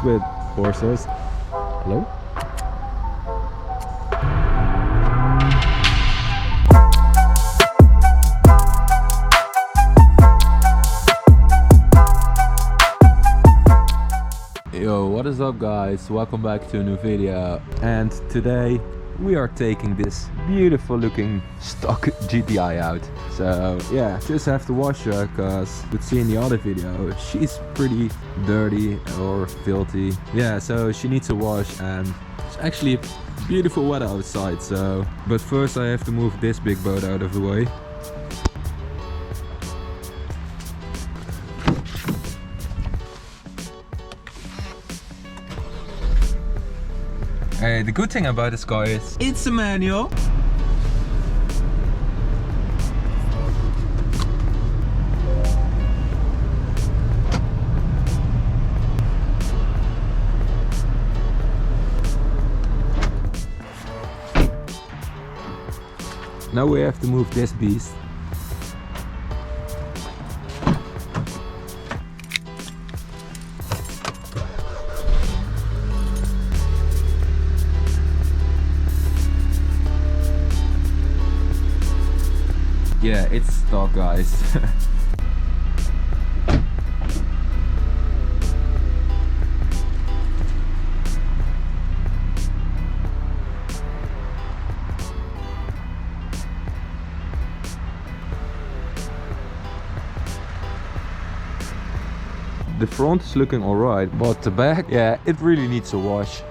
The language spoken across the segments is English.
with horses. Hello? Yo, what is up guys? Welcome back to a new video. And today we are taking this beautiful looking stock GTI out. So yeah, just have to wash her because you could see in the other video she's pretty dirty or filthy. Yeah, so she needs a wash and it's actually beautiful weather outside. So, but first I have to move this big boat out of the way. Hey, the good thing about this car is it's a manual. Now we have to move this beast. Yeah, it's stock, guys. The front is looking alright, but the back, yeah, it really needs a wash.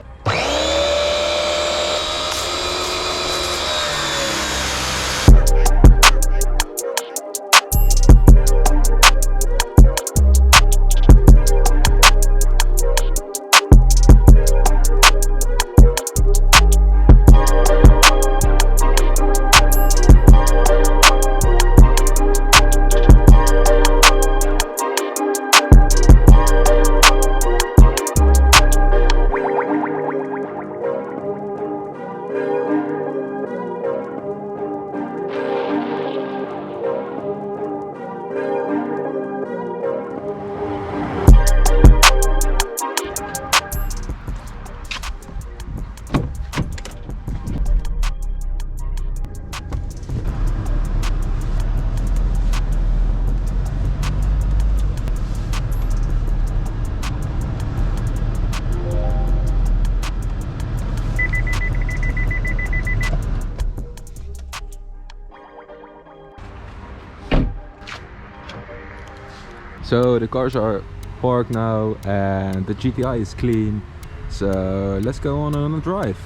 So the cars are parked now and the GTI is clean, so let's go on a drive.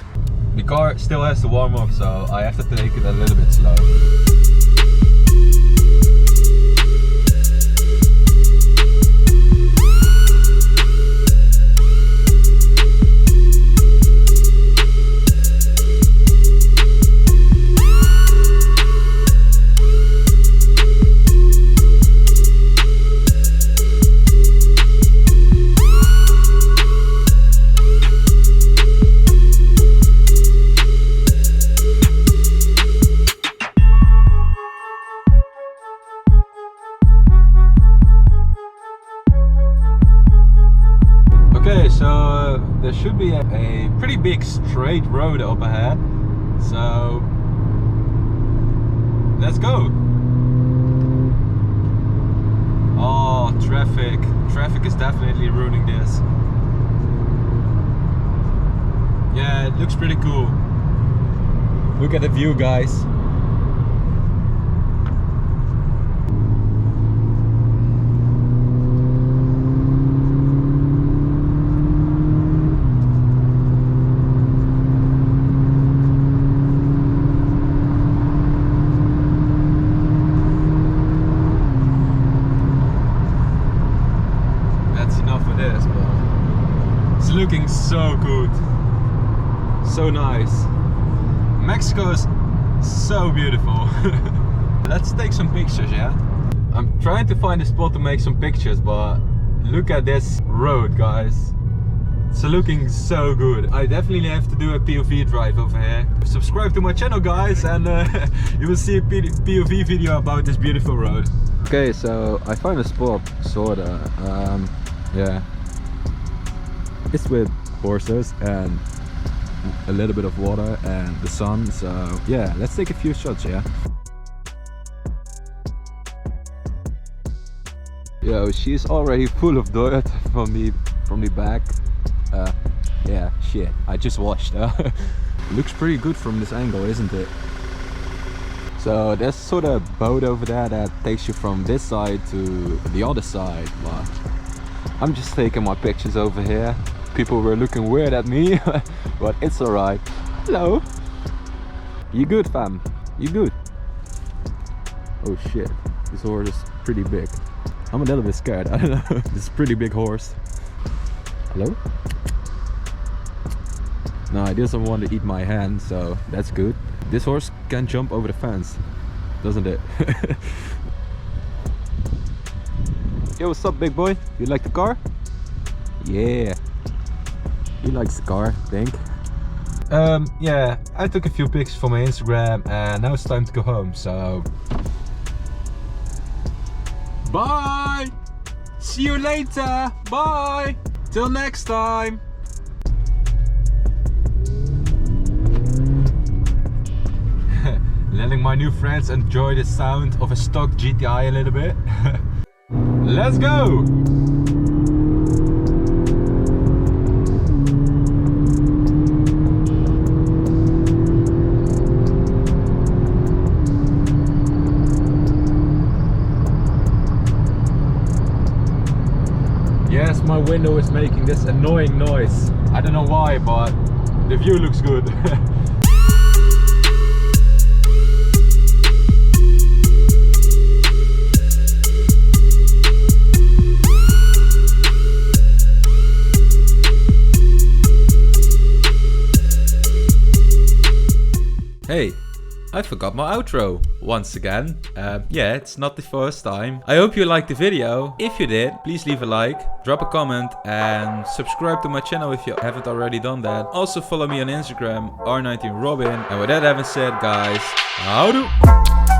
The car still has to warm up, so I have to take it a little bit slow. Okay, so there should be a pretty big straight road up ahead, so let's go. Oh, traffic is definitely ruining this. Yeah, it looks pretty cool. Look at the view, guys. Looking so good, so nice. Mexico is so beautiful. Let's take some pictures, yeah? I'm trying to find a spot to make some pictures, but look at this road, guys. It's looking so good. I definitely have to do a POV drive over here. Subscribe to my channel, guys, and you will see a POV video about this beautiful road. Okay, so I found a spot, sorta. Yeah. It's with horses and a little bit of water and the sun. So yeah, let's take a few shots, yeah. Yo, she's already full of dirt from the back. Yeah, shit, I just washed. Looks pretty good from this angle, isn't it? So there's sort of a boat over there that takes you from this side to the other side, but I'm just taking my pictures over here. People were looking weird at me, but it's alright. Hello. You good, fam? You good? Oh shit, this horse is pretty big. I'm a little bit scared, I don't know. This is a pretty big horse. Hello? No, it doesn't want to eat my hand, so that's good. This horse can jump over the fence, doesn't it? Yo, what's up, big boy? You like the car? Yeah. He likes the car, I think. Yeah, I took a few pics for my Instagram and now it's time to go home, so... Bye! See you later! Bye! Till next time! Letting my new friends enjoy the sound of a stock GTI a little bit. Let's go! Yes, my window is making this annoying noise. I don't know why, but the view looks good. Hey, I forgot my outro once again. Yeah, it's not the first time. I hope you liked the video. If you did, please leave a like, drop a comment and subscribe to my channel if you haven't already done that. Also follow me on Instagram, R19Robbin. And with that having said, guys, houdoe!